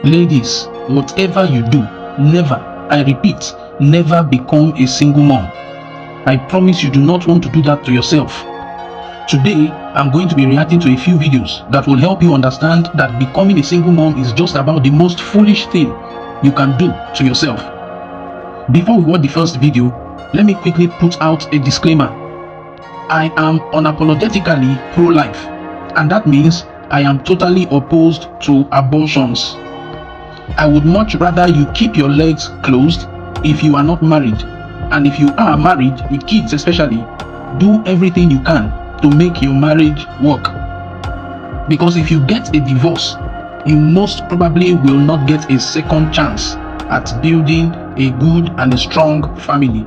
Ladies, whatever you do, never, I repeat, never become a single mom. I promise you do not want to do that to yourself. Today, I'm going to be reacting to a few videos that will help you understand that becoming a single mom is just about the most foolish thing you can do to yourself. Before we watch the first video, let me quickly put out a disclaimer. I am unapologetically pro-life, and that means I am totally opposed to abortions. I would much rather you keep your legs closed if you are not married, and if you are married with kids especially, do everything you can to make your marriage work. Because if you get a divorce, you most probably will not get a second chance at building a good and a strong family.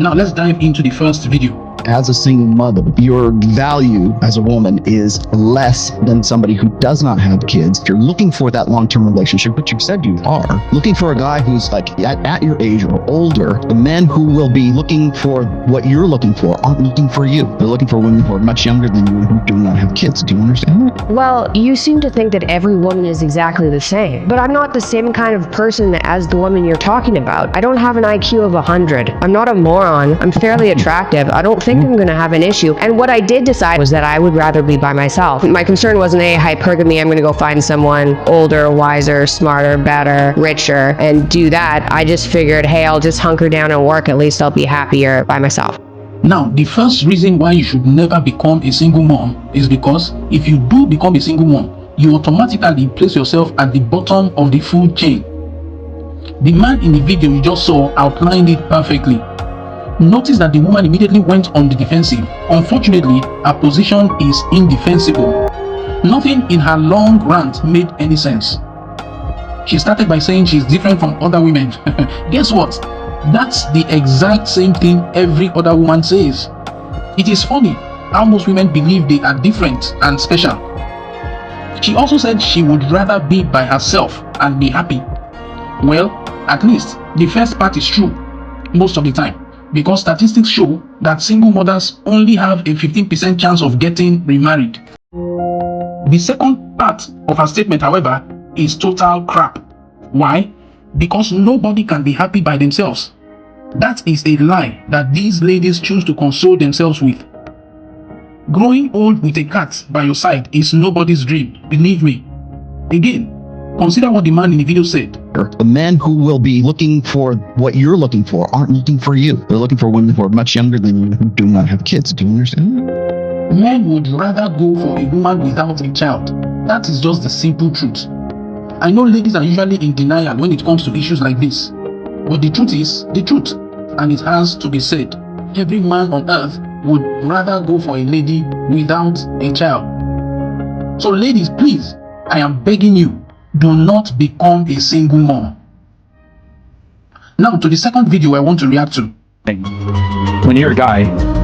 Now let's dive into the first video. As a single mother, your value as a woman is less than somebody who does not have kids. If you're looking for that long-term relationship, which you said you are, looking for a guy who's like at your age or older, the men who will be looking for what you're looking for aren't looking for you. They're looking for women who are much younger than you and who do not have kids. Do you understand that? Well, you seem to think that every woman is exactly the same, but I'm not the same kind of person as the woman you're talking about. I don't have an IQ of 100. I'm not a moron. I'm fairly attractive. I don't think I'm going to have an issue. And what I did decide was that I would rather be by myself. My concern wasn't hypergamy. I'm going to go find someone older, wiser, smarter, better, richer, and do that. I just figured, hey, I'll just hunker down and work. At least I'll be happier by myself. Now, the first reason why you should never become a single mom is because if you do become a single mom, you automatically place yourself at the bottom of the food chain. The man in the video you just saw outlined it perfectly. Notice that the woman immediately went on the defensive. Unfortunately, her position is indefensible. Nothing in her long rant made any sense. She started by saying she's different from other women. Guess what? That's the exact same thing every other woman says. It is funny how most women believe they are different and special. She also said she would rather be by herself and be happy. Well, at least the first part is true most of the time, because statistics show that single mothers only have a 15% chance of getting remarried. The second part of her statement, however, is total crap. Why? Because nobody can be happy by themselves. That is a lie that these ladies choose to console themselves with. Growing old with a cat by your side is nobody's dream, believe me. Again, consider what the man in the video said. The men who will be looking for what you're looking for aren't looking for you. They're looking for women who are much younger than you who do not have kids. Do you understand that? Men would rather go for a woman without a child. That is just the simple truth. I know ladies are usually in denial when it comes to issues like this, but the truth is the truth, and it has to be said. Every man on earth would rather go for a lady without a child. So ladies, please, I am begging you, do not become a single mom. Now to the second video I want to react to. When you're a guy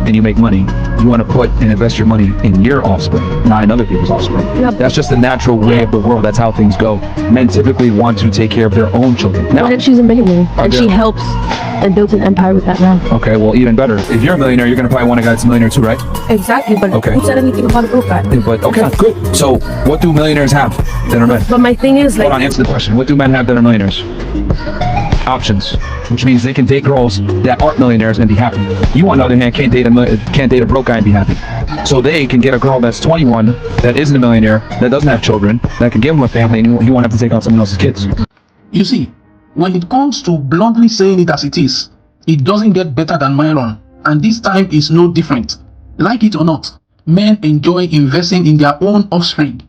and you make money, you want to put and invest your money in your offspring, not in other people's offspring. Yep. That's just the natural way of the world. That's how things go. Men typically want to take care of their own children. Now, What if she's a millionaire and she helps and builds an empire with that man? okay, well, even better. If you're a millionaire, you're going to probably want a guy that's a millionaire too, right? Exactly, but Okay. who said anything about a broke guy? But okay, good. So, what do millionaires have that are men? But my thing is, Hold on, like, answer the question. What do men have that are millionaires? Options, which means they can date girls that aren't millionaires and be happy. You, on the other hand, can't date a broke guy and be happy. So they can get a girl that's 21, that isn't a millionaire, that doesn't have children, that can give them a family, and he won't have to take on someone else's kids. You see, when it comes to bluntly saying it as it is, it doesn't get better than Myron, and this time is no different. Like it or not, men enjoy investing in their own offspring.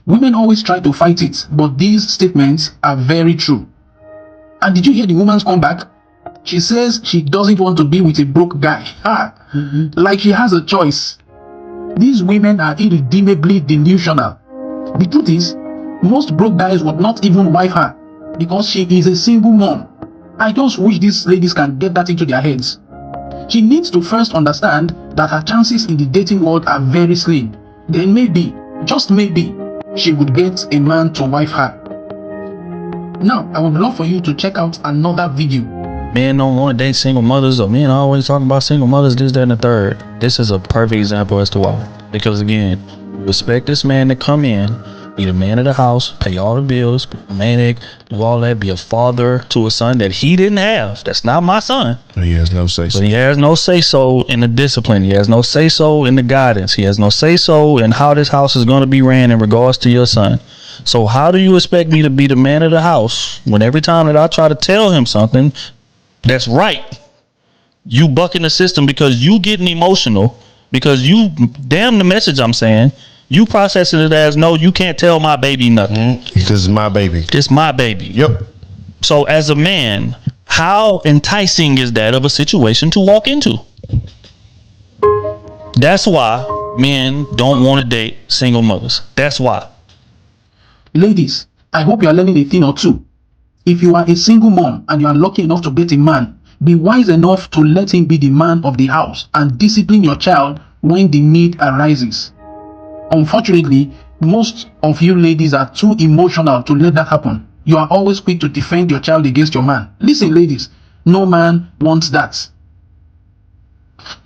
Women always try to fight it, but these statements are very true. And did you hear the woman's comeback? She says she doesn't want to be with a broke guy. Like she has a choice. These women are irredeemably delusional. The truth is, most broke guys would not even wife her because she is a single mom. I just wish these ladies can get that into their heads. She needs to first understand that her chances in the dating world are very slim. Then maybe, just maybe, she would get a man to wife her. Now, I would love for you to check out another video. Men don't want to date single mothers, or men always talking about single mothers, this, that, and the third. This is a perfect example as to why. Because again, you expect this man to come in, Be the man of the house, pay all the bills, manic, do all that, be a father to a son that he didn't have. That's not my son. He has no say so. But he has no say so in the discipline. He has no say so in the guidance. He has no say so in how this house is going to be ran in regards to your son. So how do you expect me to be the man of the house when every time that I try to tell him something that's right, you bucking the system because you getting emotional, because you damn the message I'm saying, you processing it as, no, you can't tell my baby nothing. This is my baby. It's my baby. Yep. So as a man, how enticing is that of a situation to walk into? That's why men don't want to date single mothers. That's why. Ladies, I hope you are learning a thing or two. If you are a single mom and you are lucky enough to get a man, be wise enough to let him be the man of the house and discipline your child when the need arises. Unfortunately, most of you ladies are too emotional to let that happen. You are always quick to defend your child against your man. Listen, ladies, no man wants that.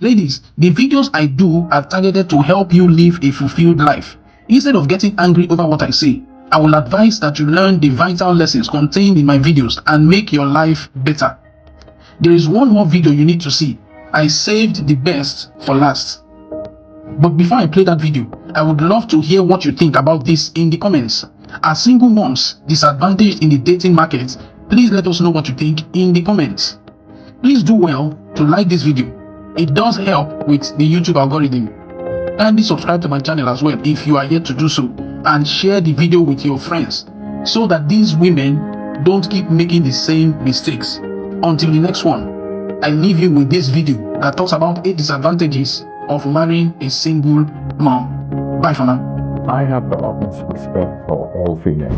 Ladies, the videos I do are targeted to help you live a fulfilled life. Instead of getting angry over what I say, I will advise that you learn the vital lessons contained in my videos and make your life better. There is one more video you need to see. I saved the best for last. But before I play that video, I would love to hear what you think about this in the comments. Are single moms disadvantaged in the dating market? Please let us know what you think in the comments. Please do well to like this video. It does help with the YouTube algorithm. Kindly subscribe to my channel as well if you are yet to do so, and share the video with your friends so that these women don't keep making the same mistakes. Until the next one, I leave you with this video that talks about 8 disadvantages of marrying a single mom. Bye for now. I have the utmost respect for all females.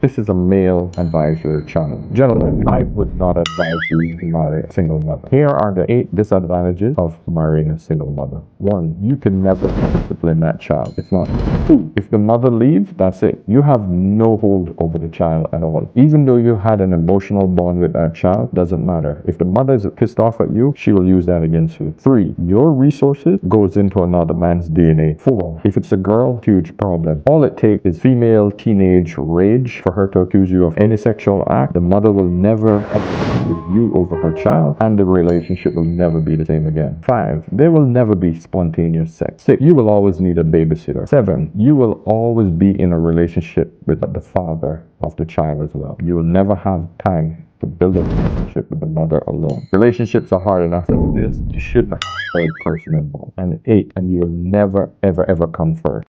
This is a male advice to the child. Gentlemen, I would not advise you to marry a single mother. Here are the 8 disadvantages of marrying a single mother. 1, you can never discipline that child. It's not. 2, if the mother leaves, that's it. You have no hold over the child at all. Even though you had an emotional bond with that child, doesn't matter. If the mother is pissed off at you, she will use that against you. 3, your resources goes into another man's DNA. 4, if it's a girl, huge problem. All it takes is female teenage rage for her to accuse you of any sexual act. The mother will never accuse you over her child, and the relationship will never be the same again. 5, there will never be spontaneous sex. 6, you will always need a babysitter. 7, you will always be in a relationship with the father of the child as well. You will never have time to build a relationship with the mother alone. Relationships are hard enough as it is. You shouldn't have a third person involved. And 8, and you'll never ever come first.